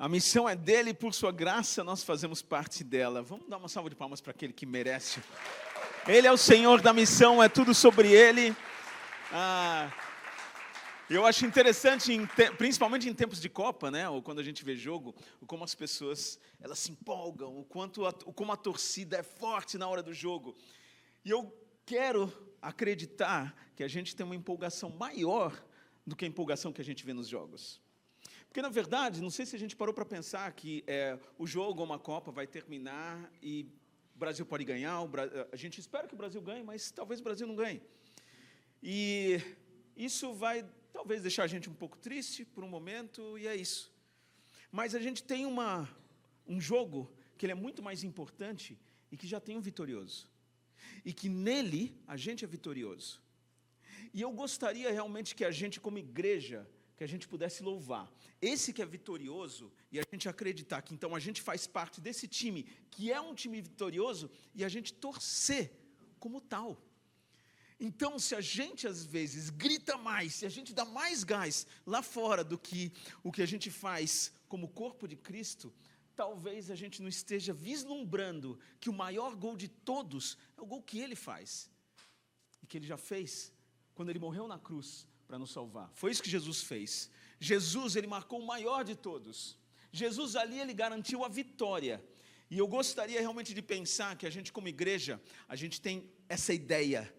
A missão é dele e por sua graça nós fazemos parte dela. Vamos dar uma salva de palmas para aquele que merece. Ele é o Senhor da missão, é tudo sobre ele. Eu acho interessante, principalmente em tempos de Copa, né, ou quando a gente vê jogo, como as pessoas elas se empolgam, como a torcida é forte na hora do jogo. E eu quero acreditar que a gente tem uma empolgação maior do que a empolgação que a gente vê nos jogos. Porque, na verdade, não sei se a gente parou para pensar que o jogo ou uma Copa vai terminar e o Brasil pode ganhar, a gente espera que o Brasil ganhe, mas talvez o Brasil não ganhe. E isso vai, talvez, deixar a gente um pouco triste por um momento, e é isso. Mas a gente tem um jogo que ele é muito mais importante e que já tem um vitorioso. E que nele a gente é vitorioso. E eu gostaria realmente que a gente, como igreja, que a gente pudesse louvar esse que é vitorioso e a gente acreditar que então a gente faz parte desse time, que é um time vitorioso, e a gente torcer como tal. Então, se a gente às vezes grita mais, se a gente dá mais gás lá fora do que o que a gente faz como corpo de Cristo, talvez a gente não esteja vislumbrando que o maior gol de todos é o gol que ele faz, e que ele já fez quando ele morreu na cruz para nos salvar. Foi isso que Jesus fez. Jesus, ele marcou o maior de todos. Jesus ali, ele garantiu a vitória. E eu gostaria realmente de pensar que a gente como igreja, a gente tem essa ideia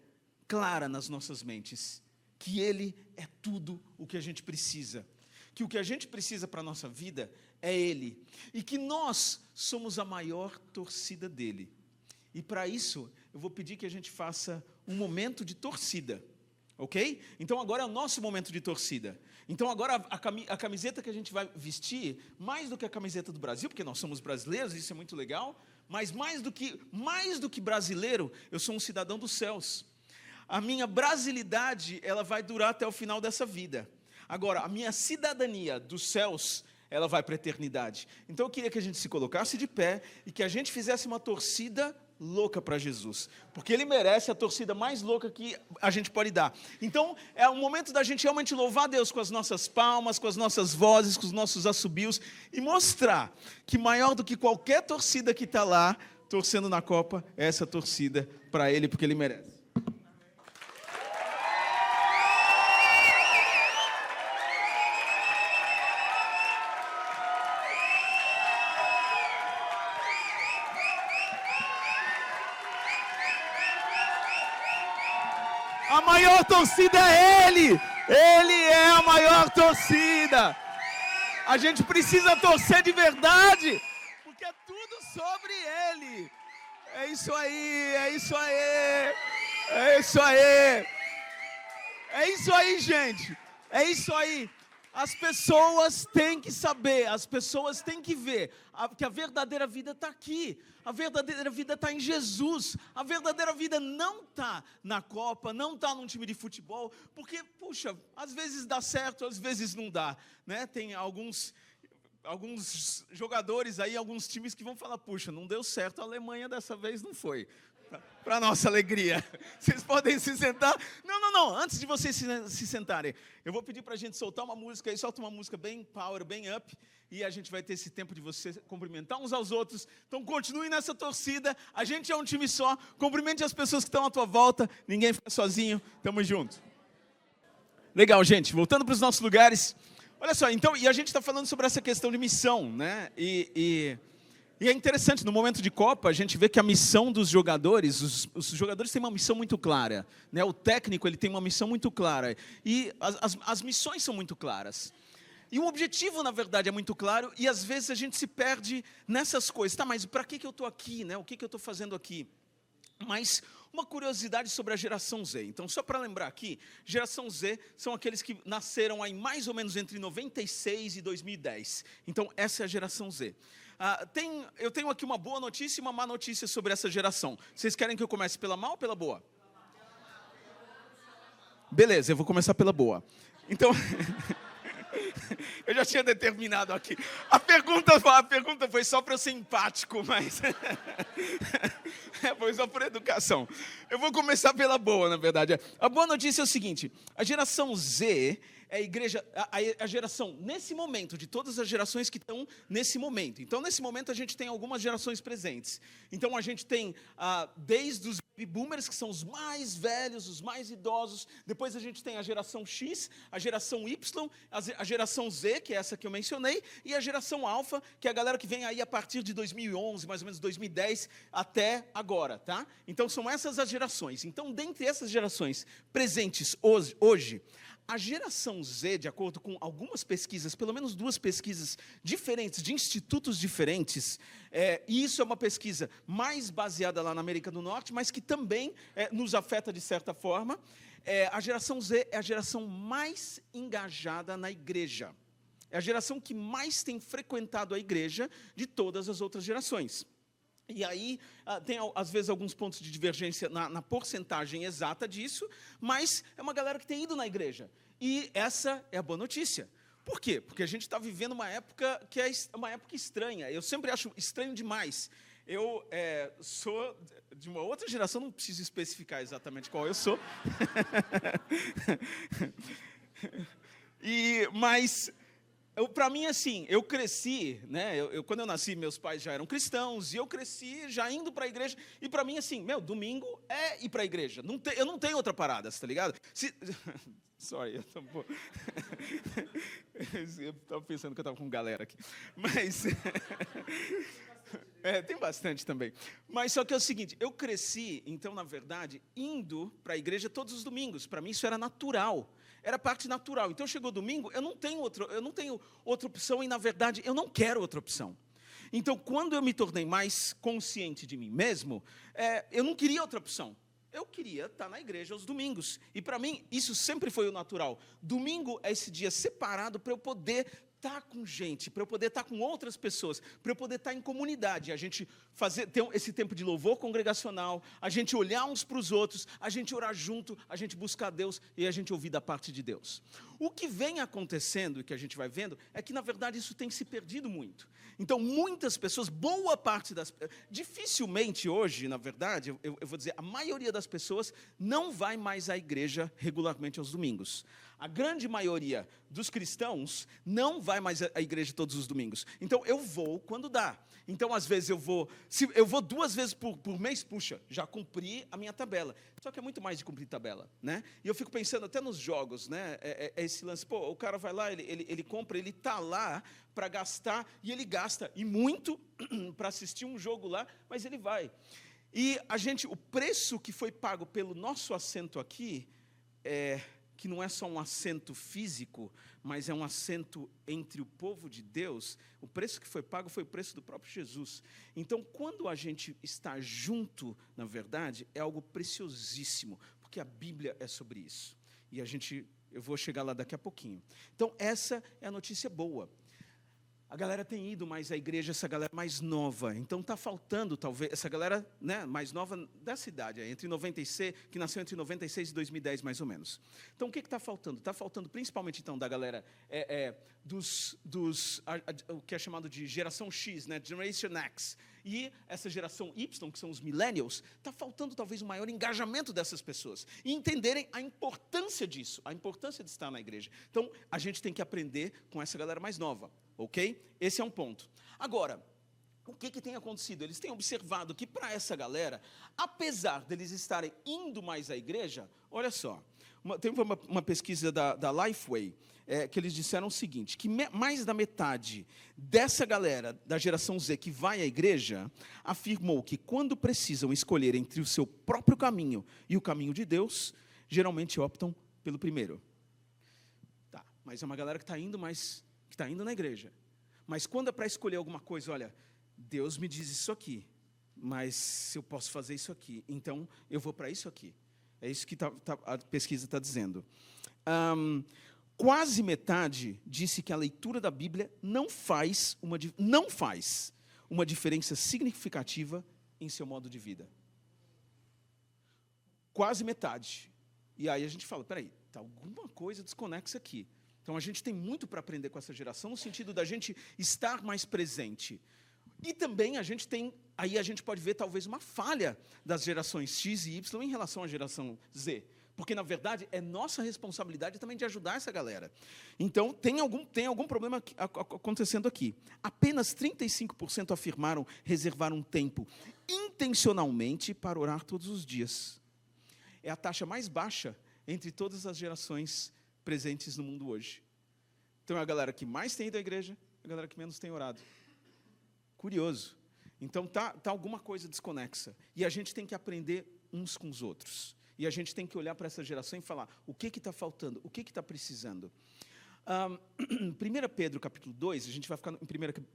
clara nas nossas mentes, que ele é tudo o que a gente precisa. Que o que a gente precisa para a nossa vida é ele. E que nós somos a maior torcida dele. E para isso, eu vou pedir que a gente faça um momento de torcida. Ok? Então agora é o nosso momento de torcida. Então agora a camiseta que a gente vai vestir, mais do que a camiseta do Brasil, porque nós somos brasileiros, isso é muito legal, mas mais do que brasileiro, eu sou um cidadão dos céus. A minha brasilidade, ela vai durar até o final dessa vida. Agora, a minha cidadania dos céus, ela vai para a eternidade. Então eu queria que a gente se colocasse de pé e que a gente fizesse uma torcida louca para Jesus, porque ele merece a torcida mais louca que a gente pode dar. Então é o momento da gente realmente louvar Deus com as nossas palmas, com as nossas vozes, com os nossos assobios, e mostrar que maior do que qualquer torcida que está lá torcendo na Copa, é essa torcida para ele, porque ele merece. A maior torcida é ele. Ele é a maior torcida. A gente precisa torcer de verdade, porque é tudo sobre ele. É isso aí, é isso aí, é isso aí. É isso aí, gente. É isso aí. As pessoas têm que saber, as pessoas têm que ver que a verdadeira vida está aqui. A verdadeira vida está em Jesus. A verdadeira vida não está na Copa, não está num time de futebol, porque, puxa, às vezes dá certo, às vezes não dá, né? Tem alguns jogadores aí, alguns times que vão falar, puxa, não deu certo, a Alemanha dessa vez não foi. Para nossa alegria. Vocês podem se sentar. Não. Antes de vocês se sentarem, eu vou pedir para a gente soltar uma música aí. Solta uma música bem power, bem up. E a gente vai ter esse tempo de você cumprimentar uns aos outros. Então continue nessa torcida. A gente é um time só. Cumprimente as pessoas que estão à tua volta. Ninguém fica sozinho. Tamo junto. Legal, gente. Voltando para os nossos lugares. Olha só, então, e a gente está falando sobre essa questão de missão, né? E é interessante, no momento de Copa, a gente vê que a missão dos jogadores, os jogadores têm uma missão muito clara, né? O técnico, ele tem uma missão muito clara, e as missões são muito claras. E o objetivo, na verdade, é muito claro, e às vezes a gente se perde nessas coisas. Tá, mas para que eu estou aqui, né? O que eu estou fazendo aqui? Mas uma curiosidade sobre a geração Z. Então, só para lembrar aqui, geração Z são aqueles que nasceram aí mais ou menos entre 96 e 2010. Então, essa é a geração Z. Eu tenho aqui uma boa notícia e uma má notícia sobre essa geração. Vocês querem que eu comece pela má ou pela boa? Beleza, eu vou começar pela boa. Então, eu já tinha determinado aqui. A pergunta foi só para eu ser empático, mas foi só por educação. Eu vou começar pela boa, na verdade. A boa notícia é o seguinte: a geração Z, é a igreja, a geração, nesse momento, de todas as gerações que estão nesse momento. Então, nesse momento, a gente tem algumas gerações presentes. Então, a gente tem desde os baby boomers, que são os mais velhos, os mais idosos. Depois, a gente tem a geração X, a geração Y, a geração Z, que é essa que eu mencionei, e a geração Alpha, que é a galera que vem aí a partir de 2011, mais ou menos 2010, até agora, tá? Então, são essas as gerações. Então, dentre essas gerações presentes hoje, a geração Z, de acordo com algumas pesquisas, pelo menos 2 pesquisas diferentes, de institutos diferentes, e isso é uma pesquisa mais baseada lá na América do Norte, mas que também nos afeta de certa forma, a geração Z é a geração mais engajada na igreja. É a geração que mais tem frequentado a igreja de todas as outras gerações. E aí, tem, às vezes, alguns pontos de divergência na porcentagem exata disso, mas é uma galera que tem ido na igreja. E essa é a boa notícia. Por quê? Porque a gente está vivendo uma época que é uma época estranha. Eu sempre acho estranho demais. Eu sou de uma outra geração, não preciso especificar exatamente qual eu sou. Mas... para mim, assim, eu cresci, né? Quando eu nasci, meus pais já eram cristãos, e eu cresci já indo para a igreja. E para mim, assim, domingo é ir para a igreja. Eu não tenho outra parada, tá ligado? Sorry, eu estava pensando que eu estava com galera aqui. Mas... tem bastante também. Mas só que é o seguinte, eu cresci, então, na verdade, indo para a igreja todos os domingos. Para mim, isso era natural. Era parte natural. Então, chegou domingo, eu não tenho outra opção e, na verdade, eu não quero outra opção. Então, quando eu me tornei mais consciente de mim mesmo, eu não queria outra opção. Eu queria estar na igreja aos domingos. E, para mim, isso sempre foi o natural. Domingo é esse dia separado para eu poder estar com gente, para eu poder estar com outras pessoas, para eu poder estar em comunidade, a gente ter esse tempo de louvor congregacional, a gente olhar uns para os outros, a gente orar junto, a gente buscar Deus e a gente ouvir da parte de Deus. O que vem acontecendo e que a gente vai vendo é que, na verdade, isso tem se perdido muito. Então, muitas pessoas, boa parte dificilmente hoje, na verdade, eu vou dizer, a maioria das pessoas não vai mais à igreja regularmente aos domingos. A grande maioria dos cristãos não vai mais à igreja todos os domingos. Então, eu vou quando dá. Então, às vezes, se eu vou 2 vezes por mês, puxa, já cumpri a minha tabela. Só que é muito mais de cumprir tabela, né? E eu fico pensando até nos jogos, né? Esse lance, o cara vai lá, ele compra, ele está lá para gastar, e ele gasta, e muito, para assistir um jogo lá, mas ele vai. E o preço que foi pago pelo nosso assento aqui, que não é só um assento físico, mas é um assento entre o povo de Deus, o preço que foi pago foi o preço do próprio Jesus. Então, quando a gente está junto, na verdade, é algo preciosíssimo, porque a Bíblia é sobre isso. E eu vou chegar lá daqui a pouquinho. Então, essa é a notícia boa. A galera tem ido mais à igreja, essa galera mais nova. Então, está faltando, talvez, essa galera, né, mais nova dessa idade, que nasceu entre 96 e 2010, mais ou menos. Então, o que está faltando? Está faltando, principalmente, então, da galera o que é chamado de geração X, né, Generation X, e essa geração Y, que são os millennials, está faltando, talvez, um maior engajamento dessas pessoas. E entenderem a importância disso, a importância de estar na igreja. Então, a gente tem que aprender com essa galera mais nova. Ok? Esse é um ponto. Agora, o que tem acontecido? Eles têm observado que para essa galera, apesar deles estarem indo mais à igreja, olha só, teve uma pesquisa da Lifeway, que eles disseram o seguinte, que mais da metade dessa galera, da geração Z, que vai à igreja, afirmou que quando precisam escolher entre o seu próprio caminho e o caminho de Deus, geralmente optam pelo primeiro. Tá, mas é uma galera que está indo na igreja. Mas quando é para escolher alguma coisa, olha, Deus me diz isso aqui, mas eu posso fazer isso aqui, então eu vou para isso aqui. É isso que a pesquisa está dizendo. Quase metade disse que a leitura da Bíblia não faz uma diferença significativa em seu modo de vida. Quase metade. E aí a gente fala, peraí, está alguma coisa desconexa aqui. Então, a gente tem muito para aprender com essa geração, no sentido da gente estar mais presente. E também a gente pode ver, talvez, uma falha das gerações X e Y em relação à geração Z. Porque, na verdade, é nossa responsabilidade também de ajudar essa galera. Então, tem algum problema acontecendo aqui. Apenas 35% afirmaram reservar um tempo intencionalmente para orar todos os dias. É a taxa mais baixa entre todas as gerações presentes no mundo hoje. Então, é a galera que mais tem ido à igreja, a galera que menos tem orado. Curioso. Então, tá alguma coisa desconexa. E a gente tem que aprender uns com os outros. E a gente tem que olhar para essa geração e falar, o que está faltando, o que está precisando. 1 Pedro capítulo 2, a gente vai ficar em 1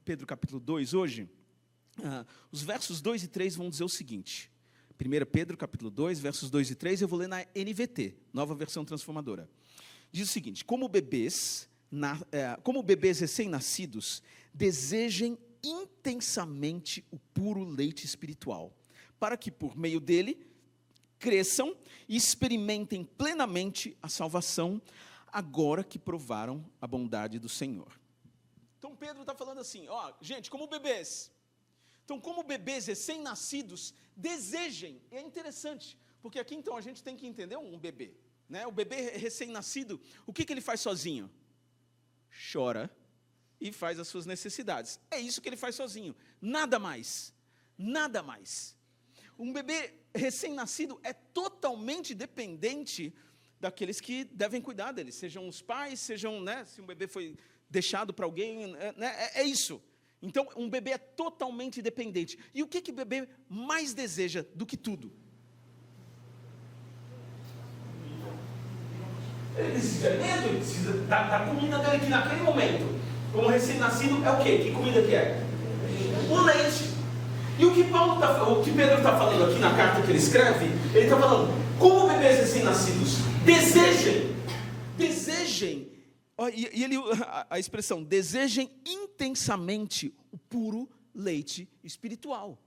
Pedro capítulo 2 hoje, os versos 2 e 3 vão dizer o seguinte, 1 Pedro capítulo 2, versos 2 e 3, eu vou ler na NVT, Nova Versão Transformadora. Diz o seguinte, como bebês recém-nascidos, desejem intensamente o puro leite espiritual, para que por meio dele cresçam e experimentem plenamente a salvação, agora que provaram a bondade do Senhor. Então Pedro está falando assim, gente, como bebês. Então, como bebês recém-nascidos, desejem. E é interessante, porque aqui então a gente tem que entender um bebê. Né? O bebê recém-nascido, o que ele faz sozinho? Chora e faz as suas necessidades. É isso que ele faz sozinho. Nada mais. Nada mais. Um bebê recém-nascido é totalmente dependente daqueles que devem cuidar dele, sejam os pais, sejam, se um bebê foi deixado para alguém, é isso. Então, um bebê é totalmente dependente. E o que o bebê mais deseja do que tudo? Ele precisa de alimento, ele precisa da comida dele, que naquele momento, como recém-nascido, é o quê? Que comida que é? O leite. E o que Pedro está falando aqui na carta que ele escreve, ele está falando, como bebês recém-nascidos, desejem, e ele, a expressão, desejem intensamente o puro leite espiritual.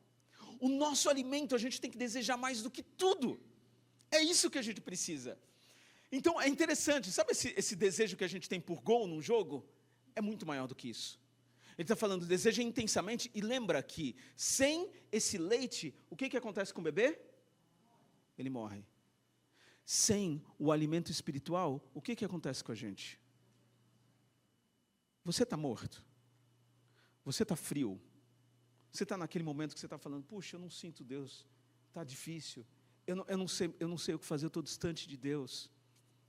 O nosso alimento a gente tem que desejar mais do que tudo, é isso que a gente precisa. Então é interessante, sabe esse desejo que a gente tem por gol num jogo? É muito maior do que isso. Ele está falando, deseja intensamente, e lembra que, sem esse leite, o que acontece com o bebê? Ele morre. Sem o alimento espiritual, o que acontece com a gente? Você está morto. Você está frio. Você está naquele momento que você está falando, puxa, eu não sinto Deus, está difícil, eu não sei o que fazer, eu estou distante de Deus,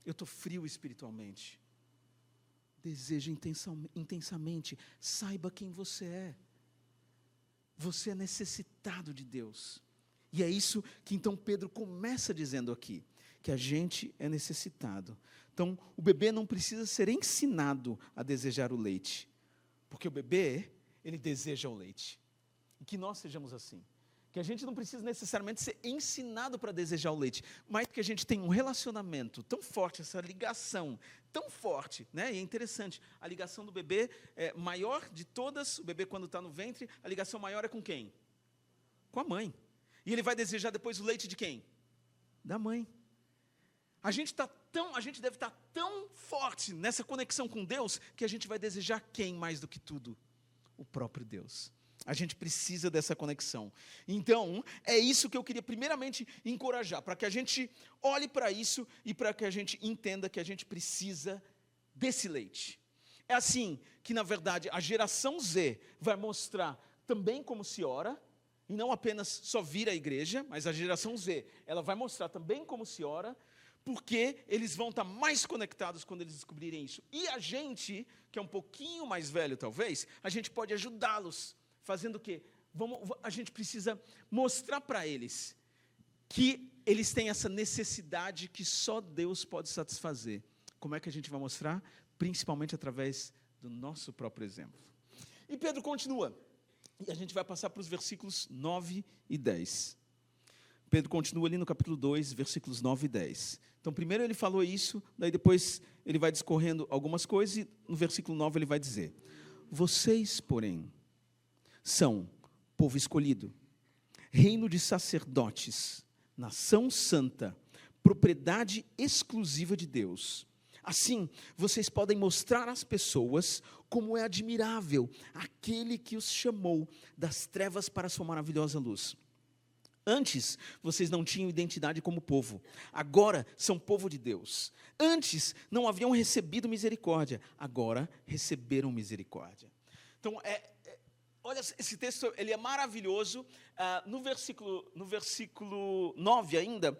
eu estou frio espiritualmente. Deseje intensamente, saiba quem você é. Você é necessitado de Deus. E é isso que então Pedro começa dizendo aqui, que a gente é necessitado. Então, o bebê não precisa ser ensinado a desejar o leite, porque o bebê, ele deseja o leite. E que nós sejamos assim. Que a gente não precisa necessariamente ser ensinado para desejar o leite, mas que a gente tem um relacionamento tão forte, essa ligação tão forte, né? E é interessante, a ligação do bebê é maior de todas, o bebê quando está no ventre, a ligação maior é com quem? Com a mãe. E ele vai desejar depois o leite de quem? Da mãe. A gente deve estar tão forte nessa conexão com Deus, que a gente vai desejar quem mais do que tudo? O próprio Deus. A gente precisa dessa conexão. Então, é isso que eu queria primeiramente encorajar, para que a gente olhe para isso e para que a gente entenda que a gente precisa desse leite. É assim que, na verdade, a geração Z vai mostrar também como se ora, e não apenas só vir à igreja, mas a geração Z, ela vai mostrar também como se ora, porque eles vão estar mais conectados quando eles descobrirem isso. E a gente, que é um pouquinho mais velho talvez, a gente pode ajudá-los. Fazendo o quê? A gente precisa mostrar para eles que eles têm essa necessidade que só Deus pode satisfazer. Como é que a gente vai mostrar? Principalmente através do nosso próprio exemplo. E Pedro continua. E a gente vai passar para os versículos 9 e 10. Pedro continua ali no capítulo 2, versículos 9 e 10. Então, primeiro ele falou isso, daí depois ele vai discorrendo algumas coisas, e no versículo 9 ele vai dizer: vocês, porém, são povo escolhido, reino de sacerdotes, nação santa, propriedade exclusiva de Deus. Assim, vocês podem mostrar às pessoas como é admirável aquele que os chamou das trevas para a sua maravilhosa luz. Antes, vocês não tinham identidade como povo. Agora, são povo de Deus. Antes, não haviam recebido misericórdia. Agora, receberam misericórdia. Então, olha, esse texto ele é maravilhoso. No versículo 9 ainda,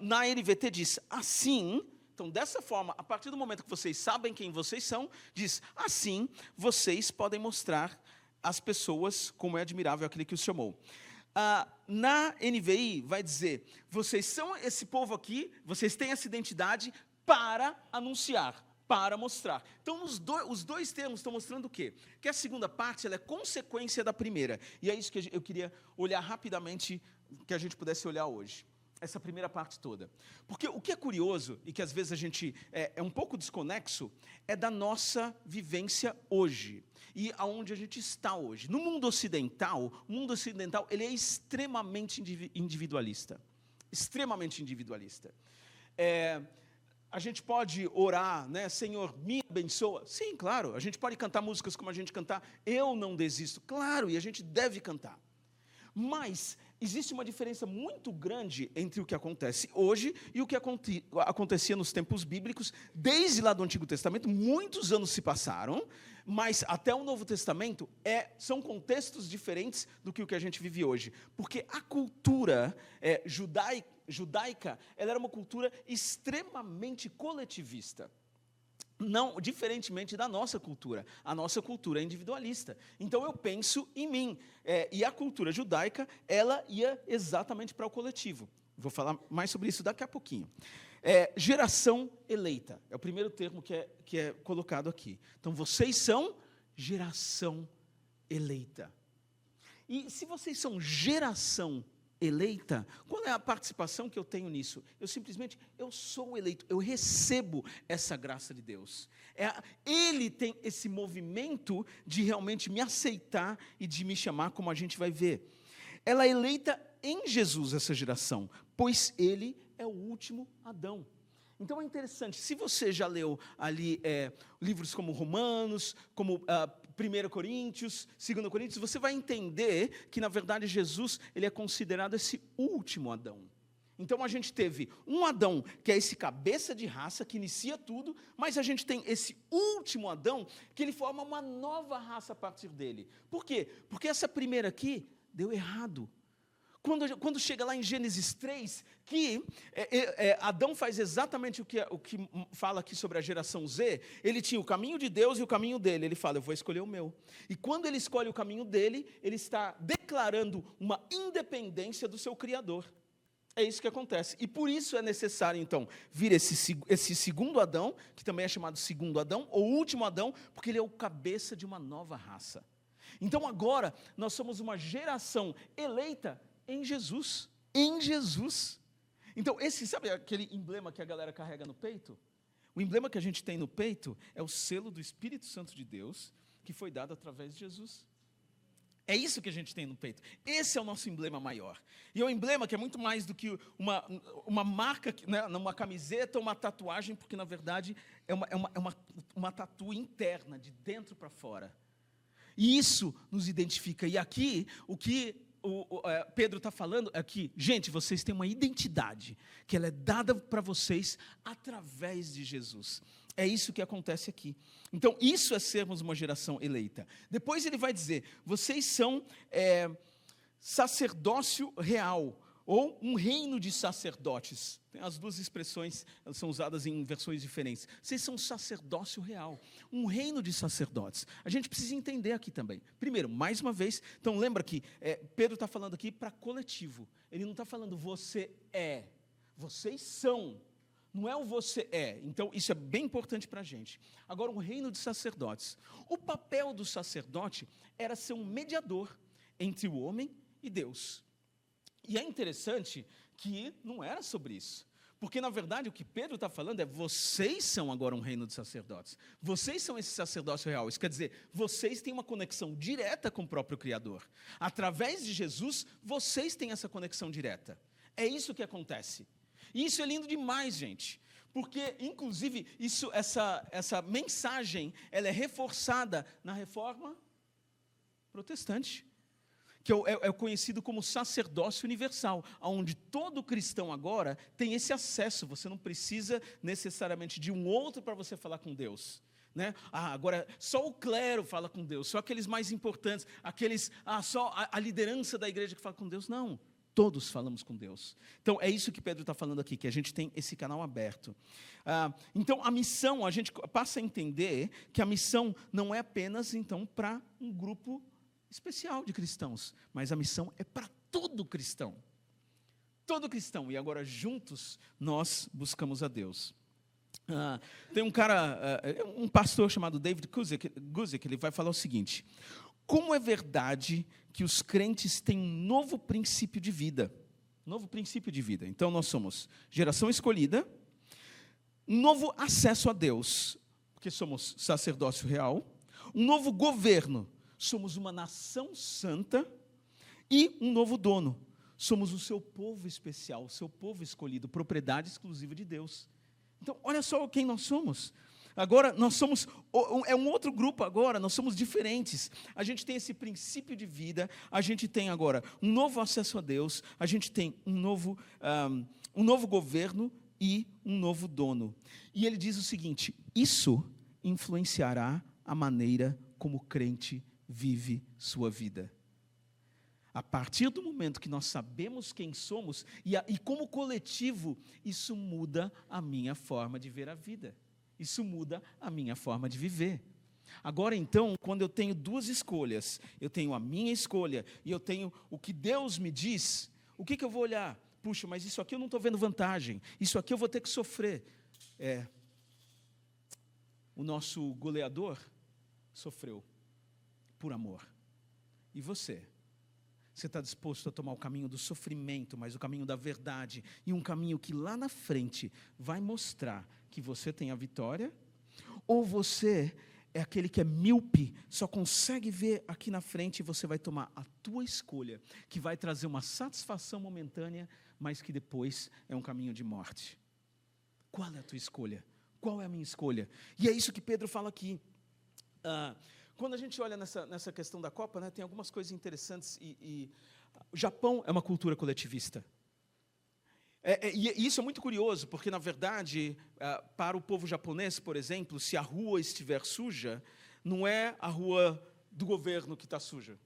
na NVT diz, assim... Então, dessa forma, a partir do momento que vocês sabem quem vocês são, diz, assim, vocês podem mostrar às pessoas como é admirável aquele que os chamou. Na NVI vai dizer, vocês são esse povo aqui, vocês têm essa identidade para anunciar, para mostrar. Então, os dois termos estão mostrando o quê? Que a segunda parte ela é consequência da primeira. E é isso que eu queria olhar rapidamente, que a gente pudesse olhar hoje. Essa primeira parte toda. Porque o que é curioso, e que às vezes a gente é um pouco desconexo, é da nossa vivência hoje. E aonde a gente está hoje. No mundo ocidental, o mundo ocidental ele é extremamente individualista. Extremamente individualista. A gente pode orar, né? Senhor, me abençoa. Sim, claro. A gente pode cantar músicas como a gente cantar. Eu não desisto. Claro, e a gente deve cantar. Mas existe uma diferença muito grande entre o que acontece hoje e o que acontecia nos tempos bíblicos. Desde lá do Antigo Testamento, muitos anos se passaram, mas até o Novo Testamento são contextos diferentes do que o que a gente vive hoje. Porque a cultura judaica ela era uma cultura extremamente coletivista. Não, diferentemente da nossa cultura. A nossa cultura é individualista. Então, eu penso em mim. E a cultura judaica, ela ia exatamente para o coletivo. Vou falar mais sobre isso daqui a pouquinho. Geração eleita. É o primeiro termo que é colocado aqui. Então, vocês são geração eleita. E se vocês são geração eleita, qual é a participação que eu tenho nisso? Eu sou eleito, eu recebo essa graça de Deus. Ele tem esse movimento de realmente me aceitar e de me chamar, como a gente vai ver. Ela é eleita em Jesus, essa geração, pois ele é o último Adão. Então é interessante, se você já leu ali livros como Romanos, como 1 Coríntios, 2 Coríntios, você vai entender que, na verdade, Jesus ele é considerado esse último Adão. Então, a gente teve um Adão, que é esse cabeça de raça, que inicia tudo, mas a gente tem esse último Adão, que ele forma uma nova raça a partir dele. Por quê? Porque essa primeira aqui deu errado. Quando chega lá em Gênesis 3, que Adão faz exatamente o que fala aqui sobre a geração Z, ele tinha o caminho de Deus e o caminho dele. Ele fala, eu vou escolher o meu. E quando ele escolhe o caminho dele, ele está declarando uma independência do seu Criador. É isso que acontece. E por isso é necessário, então, vir esse segundo Adão, que também é chamado segundo Adão, ou último Adão, porque ele é o cabeça de uma nova raça. Então agora, nós somos uma geração eleita em Jesus. Em Jesus. Então, sabe aquele emblema que a galera carrega no peito? O emblema que a gente tem no peito é o selo do Espírito Santo de Deus, que foi dado através de Jesus. É isso que a gente tem no peito. Esse é o nosso emblema maior. E é um emblema que é muito mais do que uma marca, né, uma camiseta ou uma tatuagem, porque, na verdade, é uma tatu interna, de dentro para fora. E isso nos identifica. E aqui, o que Pedro está falando é que, gente, vocês têm uma identidade, que ela é dada para vocês através de Jesus. É isso que acontece aqui. Então, isso é sermos uma geração eleita. Depois ele vai dizer, vocês são sacerdócio real, ou um reino de sacerdotes. As duas expressões elas são usadas em versões diferentes. Vocês são sacerdócio real, um reino de sacerdotes. A gente precisa entender aqui também. Primeiro, mais uma vez, então lembra que Pedro está falando aqui para coletivo. Ele não está falando você é, vocês são. Não é o você é. Então, isso é bem importante para a gente. Agora, um reino de sacerdotes. O papel do sacerdote era ser um mediador entre o homem e Deus. E é interessante que não era sobre isso. Porque, na verdade, o que Pedro está falando é vocês são agora um reino de sacerdotes. Vocês são esse sacerdócio real. Isso quer dizer, vocês têm uma conexão direta com o próprio Criador. Através de Jesus, vocês têm essa conexão direta. É isso que acontece. E isso é lindo demais, gente. Porque, inclusive, essa mensagem ela é reforçada na Reforma Protestante. que é conhecido como sacerdócio universal, onde todo cristão agora tem esse acesso. Você não precisa necessariamente de um outro para você falar com Deus, né? Agora só o clero fala com Deus, só aqueles mais importantes, só a liderança da igreja que fala com Deus. Não, todos falamos com Deus. Então é isso que Pedro está falando aqui, que a gente tem esse canal aberto. Então a missão, a gente passa a entender que a missão não é apenas então para um grupo especial de cristãos, mas a missão é para todo cristão. Todo cristão. E agora juntos nós buscamos a Deus. Tem um pastor chamado David Guzik, ele vai falar o seguinte: como é verdade que os crentes têm um novo princípio de vida? Novo princípio de vida. Então nós somos geração escolhida, um novo acesso a Deus, porque somos sacerdócio real, um novo governo, somos uma nação santa, e um novo dono, somos o seu povo especial, o seu povo escolhido, propriedade exclusiva de Deus. Então, olha só quem nós somos. Agora, nós somos, é um outro grupo agora, nós somos diferentes. A gente tem esse princípio de vida, a gente tem agora um novo acesso a Deus, a gente tem um novo governo e um novo dono. E ele diz o seguinte: isso influenciará a maneira como o crente vive sua vida. A partir do momento que nós sabemos quem somos, e como coletivo, isso muda a minha forma de ver a vida. Isso muda a minha forma de viver. Agora, então, quando eu tenho duas escolhas, eu tenho a minha escolha e eu tenho o que Deus me diz, o que eu vou olhar? Puxa, mas isso aqui eu não estou vendo vantagem, isso aqui eu vou ter que sofrer. O nosso goleador sofreu por amor. E você? Você está disposto a tomar o caminho do sofrimento, mas o caminho da verdade, e um caminho que lá na frente vai mostrar que você tem a vitória? Ou você é aquele que é míope, só consegue ver aqui na frente, e você vai tomar a tua escolha, que vai trazer uma satisfação momentânea, mas que depois é um caminho de morte? Qual é a tua escolha? Qual é a minha escolha? E é isso que Pedro fala aqui. Quando a gente olha nessa questão da Copa, né, tem algumas coisas interessantes, e o Japão é uma cultura coletivista. E isso é muito curioso, porque, na verdade, para o povo japonês, por exemplo, se a rua estiver suja, não é a rua do governo que está suja.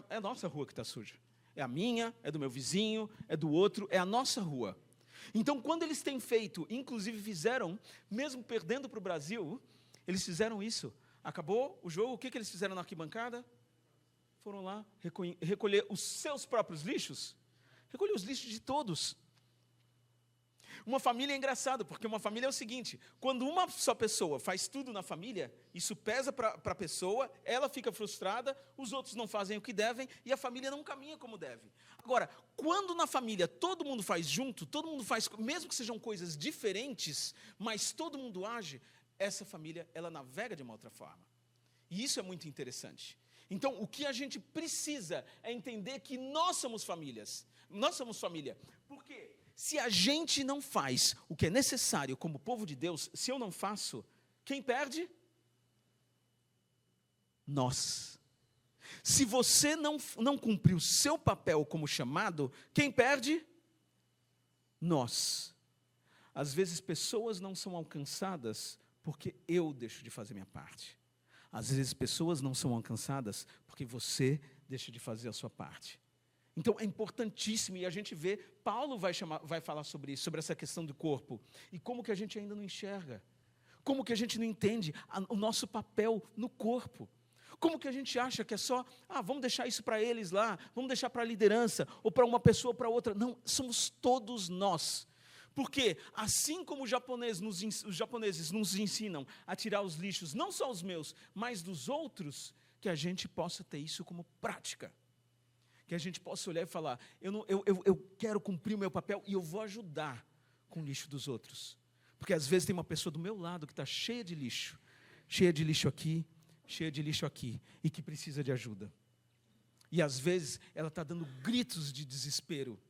É a nossa rua que está suja. É a minha, é do meu vizinho, é do outro, é a nossa rua. Então, quando eles têm feito, inclusive fizeram, mesmo perdendo para o Brasil, eles fizeram isso. Acabou o jogo, o que eles fizeram na arquibancada? Foram lá recolher os seus próprios lixos, recolher os lixos de todos. Uma família é engraçado, porque uma família é o seguinte: quando uma só pessoa faz tudo na família, isso pesa para a pessoa, ela fica frustrada, os outros não fazem o que devem, e a família não caminha como deve. Agora, quando na família todo mundo faz junto, todo mundo faz, mesmo que sejam coisas diferentes, mas todo mundo age, essa família, ela navega de uma outra forma. E isso é muito interessante. Então, o que a gente precisa é entender que nós somos famílias. Nós somos família. Por quê? Se a gente não faz o que é necessário como povo de Deus, se eu não faço, quem perde? Nós. Se você não cumprir o seu papel como chamado, quem perde? Nós. Às vezes, pessoas não são alcançadas porque eu deixo de fazer minha parte. Às vezes, pessoas não são alcançadas porque você deixa de fazer a sua parte. Então, é importantíssimo, e a gente vê, Paulo vai falar sobre isso, sobre essa questão do corpo, e como que a gente ainda não enxerga, como que a gente não entende o nosso papel no corpo, como que a gente acha que é só, vamos deixar isso para eles lá, vamos deixar para a liderança, ou para uma pessoa ou para outra. Não, somos todos nós. Porque, assim como os japoneses nos ensinam a tirar os lixos, não só os meus, mas dos outros, que a gente possa ter isso como prática. Que a gente possa olhar e falar, eu quero cumprir o meu papel e eu vou ajudar com o lixo dos outros. Porque às vezes tem uma pessoa do meu lado que está cheia de lixo aqui, cheia de lixo aqui, e que precisa de ajuda. E às vezes ela está dando gritos de desespero.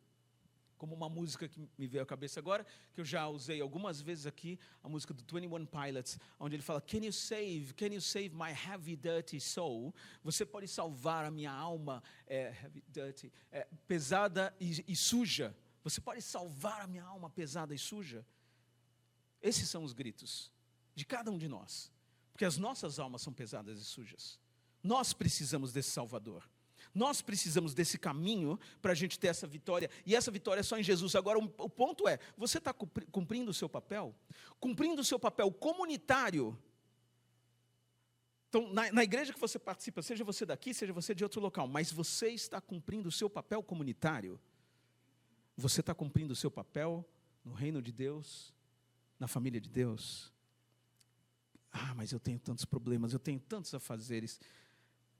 Como uma música que me veio à cabeça agora, que eu já usei algumas vezes aqui, a música do 21 Pilots, onde ele fala, can you save my heavy, dirty soul? Você pode salvar a minha alma heavy, dirty, pesada e suja? Você pode salvar a minha alma pesada e suja? Esses são os gritos de cada um de nós, porque as nossas almas são pesadas e sujas. Nós precisamos desse Salvador. Nós precisamos desse caminho para a gente ter essa vitória, e essa vitória é só em Jesus. Agora, o ponto é, você está cumprindo o seu papel? Cumprindo o seu papel comunitário. Então, na igreja que você participa, seja você daqui, seja você de outro local, mas você está cumprindo o seu papel comunitário? Você está cumprindo o seu papel no reino de Deus, na família de Deus? Mas eu tenho tantos problemas, eu tenho tantos afazeres.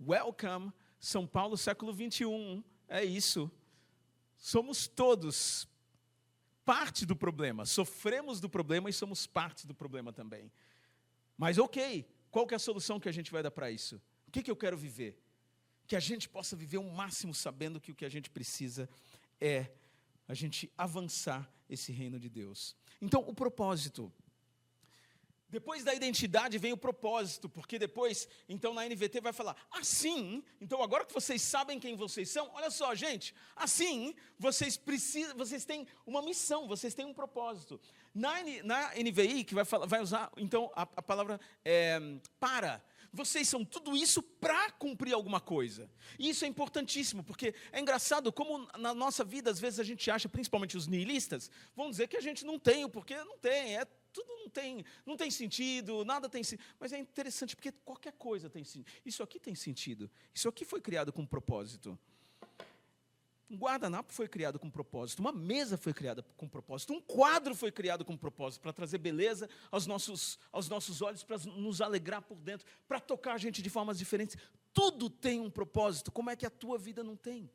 Welcome, São Paulo, século 21, é isso. Somos todos parte do problema, sofremos do problema e somos parte do problema também. Mas ok, qual que é a solução que a gente vai dar para isso? O que eu quero viver? Que a gente possa viver o máximo sabendo que o que a gente precisa é a gente avançar esse reino de Deus. Então, o propósito. Depois da identidade vem o propósito, porque depois, então na NVT vai falar, assim, então agora que vocês sabem quem vocês são, olha só, gente, assim, vocês têm uma missão, vocês têm um propósito. Na NVI, que vai usar, então, a palavra para. Vocês são tudo isso para cumprir alguma coisa. E isso é importantíssimo, porque é engraçado como na nossa vida, às vezes a gente acha, principalmente os nihilistas, vão dizer que a gente não tem, porque não tem, tudo não tem sentido, nada tem sentido. Mas é interessante, porque qualquer coisa tem sentido. Isso aqui tem sentido. Isso aqui foi criado com um propósito. Um guardanapo foi criado com um propósito. Uma mesa foi criada com um propósito. Um quadro foi criado com um propósito, para trazer beleza aos nossos olhos, para nos alegrar por dentro, para tocar a gente de formas diferentes. Tudo tem um propósito. Como é que a tua vida não tem?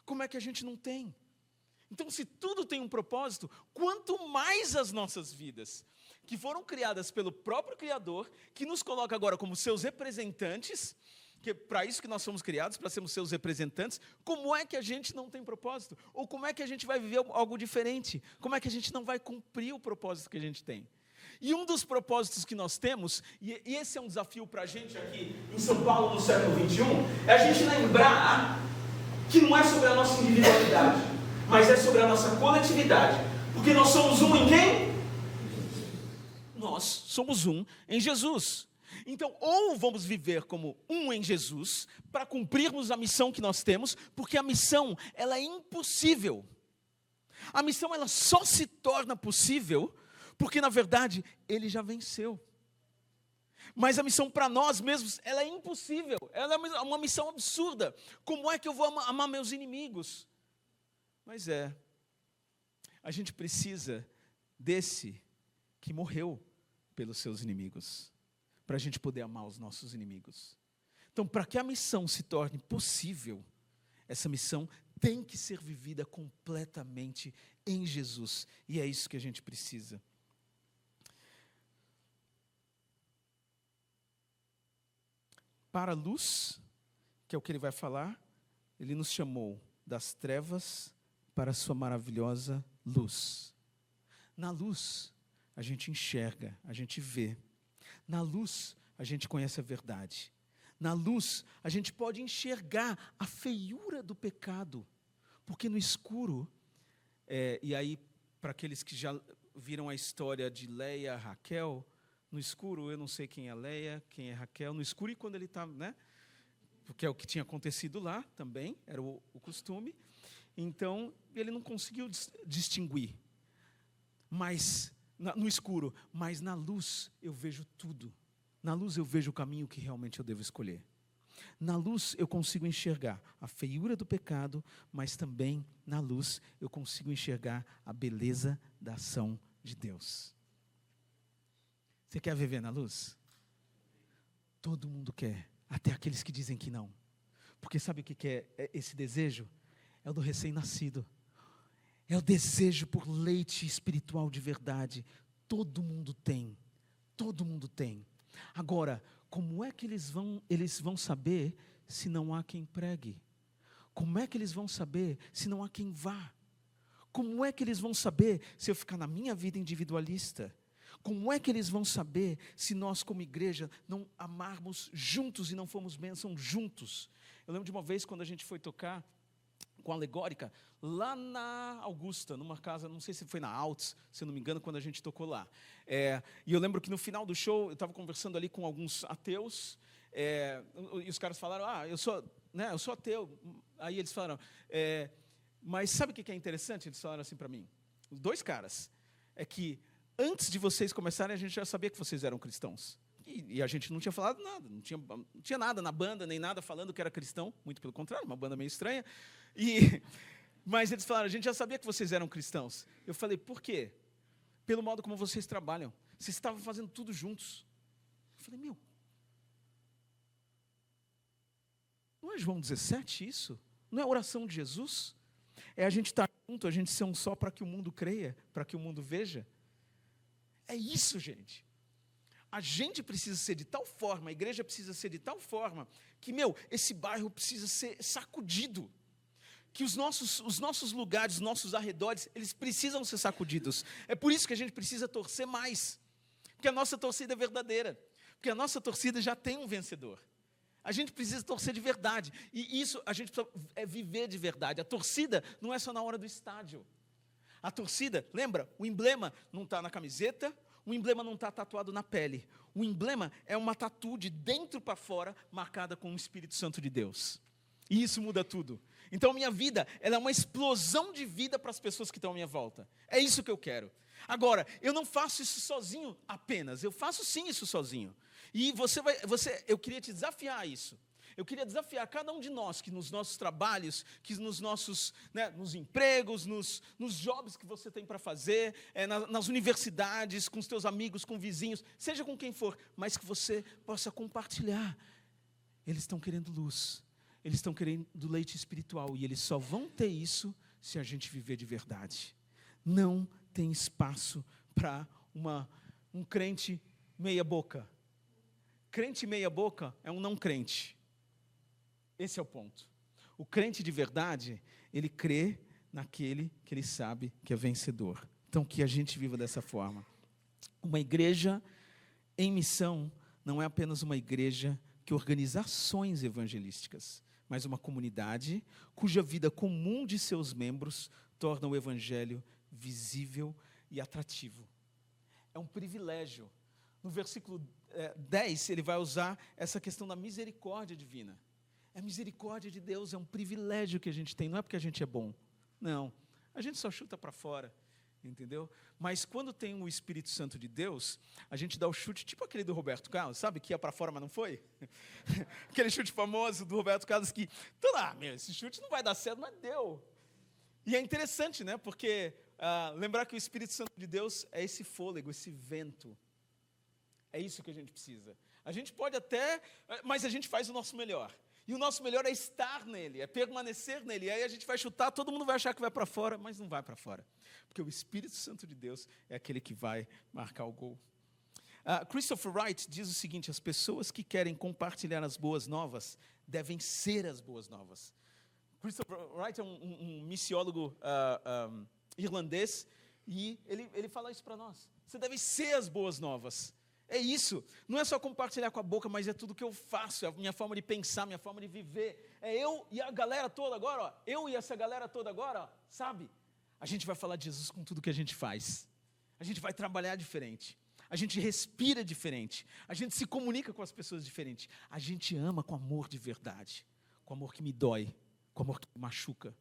Como é que a gente não tem? Então, se tudo tem um propósito, quanto mais as nossas vidas, que foram criadas pelo próprio Criador, que nos coloca agora como seus representantes, que para isso que nós fomos criados, para sermos seus representantes, como é que a gente não tem propósito? Ou como é que a gente vai viver algo diferente? Como é que a gente não vai cumprir o propósito que a gente tem? E um dos propósitos que nós temos, e esse é um desafio para a gente aqui em São Paulo no século 21, é a gente lembrar que não é sobre a nossa individualidade, mas é sobre a nossa coletividade. Porque nós somos um em quem? Nós somos um em Jesus. Então, ou vamos viver como um em Jesus, para cumprirmos a missão que nós temos, porque a missão, ela é impossível. A missão, ela só se torna possível, porque, na verdade, ele já venceu. Mas a missão para nós mesmos, ela é impossível. Ela é uma missão absurda. Como é que eu vou amar meus inimigos? Mas a gente precisa desse que morreu pelos seus inimigos, para a gente poder amar os nossos inimigos. Então, para que a missão se torne possível, essa missão tem que ser vivida completamente em Jesus, e é isso que a gente precisa. Para a luz, que é o que ele vai falar, ele nos chamou das trevas para a sua maravilhosa luz. Na luz, a gente enxerga, a gente vê. Na luz, a gente conhece a verdade. Na luz, a gente pode enxergar a feiura do pecado. Porque no escuro, e aí, para aqueles que já viram a história de Leia e Raquel, no escuro, eu não sei quem é Leia, quem é Raquel, no escuro, e quando ele está, porque é o que tinha acontecido lá também, era o costume. Então, ele não conseguiu distinguir. Mas no escuro, mas na luz eu vejo tudo. Na luz eu vejo o caminho que realmente eu devo escolher. Na luz eu consigo enxergar a feiura do pecado, mas também na luz eu consigo enxergar a beleza da ação de Deus. Você quer viver na luz? Todo mundo quer, até aqueles que dizem que não. Porque sabe o que é esse desejo? É o do recém-nascido. É o desejo por leite espiritual de verdade. Todo mundo tem. Todo mundo tem. Agora, como é que eles vão saber se não há quem pregue? Como é que eles vão saber se não há quem vá? como é que eles vão saber se eu ficar na minha vida individualista? Como é que eles vão saber se nós, como igreja, não amarmos juntos e não formos bênção juntos? Eu lembro de uma vez quando a gente foi tocar com a Alegórica, lá na Augusta, numa casa, não sei se foi na Alts, se eu não me engano, quando a gente tocou lá. E eu lembro que no final do show, eu estava conversando ali com alguns ateus, e os caras falaram, eu sou ateu. Aí eles falaram, mas sabe o que é interessante? Eles falaram assim para mim, os dois caras, é que antes de vocês começarem, a gente já sabia que vocês eram cristãos. E a gente não tinha falado nada, não tinha nada na banda, nem nada falando que era cristão, muito pelo contrário, uma banda meio estranha. Mas eles falaram, a gente já sabia que vocês eram cristãos. Eu falei, por quê? Pelo modo como vocês trabalham. Vocês estavam fazendo tudo juntos. Eu falei, não é João 17 isso? Não é a oração de Jesus? É a gente estar junto, a gente ser um só para que o mundo creia, para que o mundo veja. É isso, gente. A gente precisa ser de tal forma, a igreja precisa ser de tal forma, que, esse bairro precisa ser sacudido. Que os nossos lugares, os nossos arredores, eles precisam ser sacudidos. É por isso que a gente precisa torcer mais. Porque a nossa torcida é verdadeira. Porque a nossa torcida já tem um vencedor. A gente precisa torcer de verdade. E isso a gente precisa viver de verdade. A torcida não é só na hora do estádio. A torcida, lembra? O emblema não está na camiseta, o emblema não está tatuado na pele. O emblema é uma tatu de dentro para fora, marcada com o Espírito Santo de Deus. E isso muda tudo. Então, minha vida, ela é uma explosão de vida para as pessoas que estão à minha volta. É isso que eu quero. Agora, eu não faço isso sozinho apenas. Eu faço sim isso sozinho. E eu queria te desafiar a isso. Eu queria desafiar cada um de nós que nos nossos trabalhos, que nos nossos, nos empregos, nos jobs que você tem para fazer, nas universidades, com os teus amigos, com vizinhos, seja com quem for, mas que você possa compartilhar. Eles estão querendo luz, eles estão querendo leite espiritual, e eles só vão ter isso se a gente viver de verdade. Não tem espaço para um crente meia boca. Crente meia boca é um não crente. Esse é o ponto. O crente de verdade, ele crê naquele que ele sabe que é vencedor. Então, que a gente viva dessa forma. Uma igreja em missão não é apenas uma igreja que organiza ações evangelísticas, mas uma comunidade cuja vida comum de seus membros torna o evangelho visível e atrativo. É um privilégio. No versículo 10, ele vai usar essa questão da misericórdia divina. A misericórdia de Deus é um privilégio que a gente tem, não é porque a gente é bom, não, a gente só chuta para fora, entendeu? Mas quando tem o Espírito Santo de Deus, a gente dá o chute, tipo aquele do Roberto Carlos, sabe, que ia para fora, mas não foi? Aquele chute famoso do Roberto Carlos que, esse chute não vai dar certo, mas deu. E é interessante, porque lembrar que o Espírito Santo de Deus é esse fôlego, esse vento, é isso que a gente precisa. A gente pode até, mas a gente faz o nosso melhor. E o nosso melhor é estar nele, é permanecer nele. E aí a gente vai chutar, todo mundo vai achar que vai para fora, mas não vai para fora. Porque o Espírito Santo de Deus é aquele que vai marcar o gol. Christopher Wright diz o seguinte: as pessoas que querem compartilhar as boas novas devem ser as boas novas. Christopher Wright é um missiólogo irlandês, e ele fala isso para nós. Você deve ser as boas novas. É isso, não é só compartilhar com a boca, mas é tudo que eu faço, é a minha forma de pensar, minha forma de viver. É eu e a galera toda agora, eu e essa galera toda agora, sabe? A gente vai falar de Jesus com tudo que a gente faz. A gente vai trabalhar diferente. A gente respira diferente. A gente se comunica com as pessoas diferente. A gente ama com amor de verdade. Com amor que me dói, com amor que me machuca.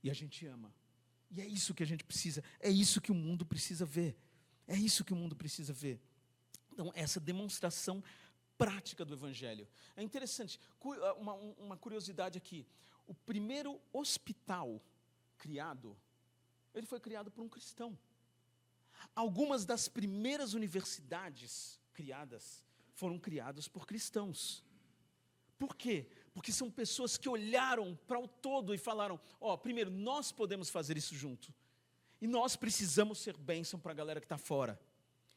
E a gente ama. E é isso que a gente precisa, é isso que o mundo precisa ver. É isso que o mundo precisa ver. Então, essa demonstração prática do Evangelho. É interessante, uma curiosidade aqui. O primeiro hospital criado, ele foi criado por um cristão. Algumas das primeiras universidades criadas foram criadas por cristãos. Por quê? Porque são pessoas que olharam para o todo e falaram, primeiro, nós podemos fazer isso junto. E nós precisamos ser bênção para a galera que está fora.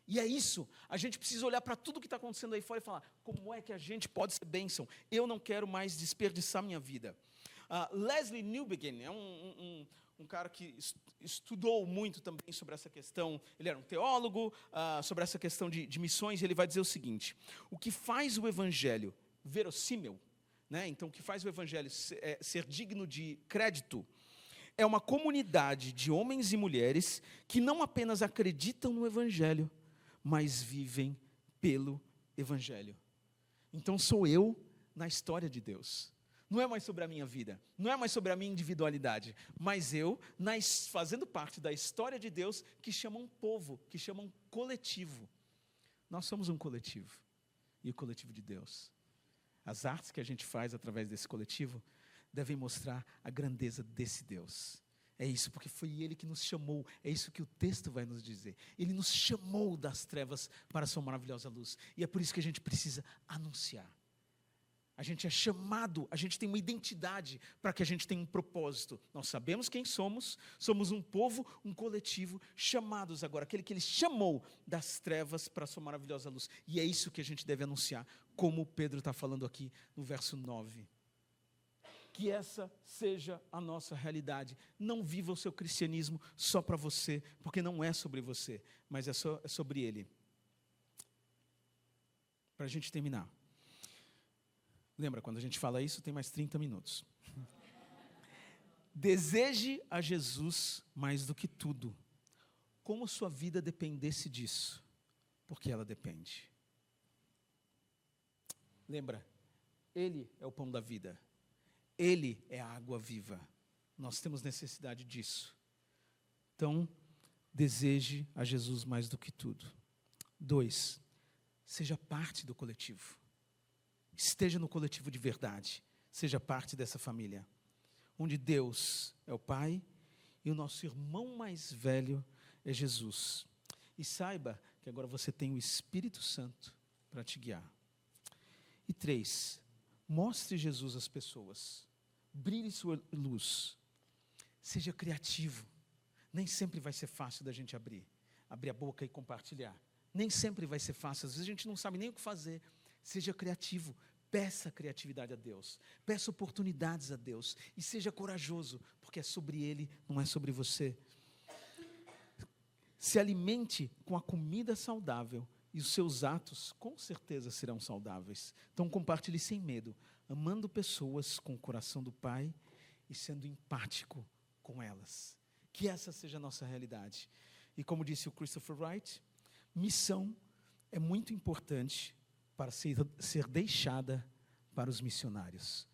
E é isso, a gente precisa olhar para tudo que está acontecendo aí fora e falar, como é que a gente pode ser bênção? Eu não quero mais desperdiçar minha vida. Leslie Newbegin é um cara que estudou muito também sobre essa questão, ele era um teólogo, sobre essa questão de missões, e ele vai dizer o seguinte: o que faz o evangelho verossímil, né? Então, o que faz o evangelho ser digno de crédito, é uma comunidade de homens e mulheres que não apenas acreditam no evangelho, mas vivem pelo evangelho. Então, sou eu na história de Deus. Não é mais sobre a minha vida, não é mais sobre a minha individualidade, mas eu fazendo parte da história de Deus, que chama um povo, que chama um coletivo. Nós somos um coletivo, e o coletivo de Deus. As artes que a gente faz através desse coletivo devem mostrar a grandeza desse Deus. É isso, porque foi Ele que nos chamou, é isso que o texto vai nos dizer. Ele nos chamou das trevas para a sua maravilhosa luz, e é por isso que a gente precisa anunciar. A gente é chamado, a gente tem uma identidade para que a gente tenha um propósito. Nós sabemos quem somos, somos um povo, um coletivo, chamados agora, aquele que Ele chamou das trevas para a sua maravilhosa luz. E é isso que a gente deve anunciar, como Pedro está falando aqui no verso 9. Que essa seja a nossa realidade. Não viva o seu cristianismo só para você, porque não é sobre você, mas é sobre Ele. Para a gente terminar. Lembra, quando a gente fala isso, tem mais 30 minutos. Deseje a Jesus mais do que tudo. Como sua vida dependesse disso, porque ela depende. Lembra, Ele é o pão da vida. Ele é a água viva. Nós temos necessidade disso. Então, deseje a Jesus mais do que tudo. 2, seja parte do coletivo. Esteja no coletivo de verdade. Seja parte dessa família. Onde Deus é o Pai e o nosso irmão mais velho é Jesus. E saiba que agora você tem o Espírito Santo para te guiar. E 3, mostre Jesus às pessoas. Brilhe sua luz. Seja criativo. Nem sempre vai ser fácil da gente abrir a boca e compartilhar. Nem sempre vai ser fácil. Às vezes a gente não sabe nem o que fazer. Seja criativo. Peça criatividade a Deus. Peça oportunidades a Deus. E seja corajoso, porque é sobre Ele, não é sobre você. Se alimente com a comida saudável e os seus atos com certeza serão saudáveis. Então compartilhe sem medo, amando pessoas com o coração do Pai e sendo empático com elas. Que essa seja a nossa realidade. E como disse o Christopher Wright, missão é muito importante para ser deixada para os missionários.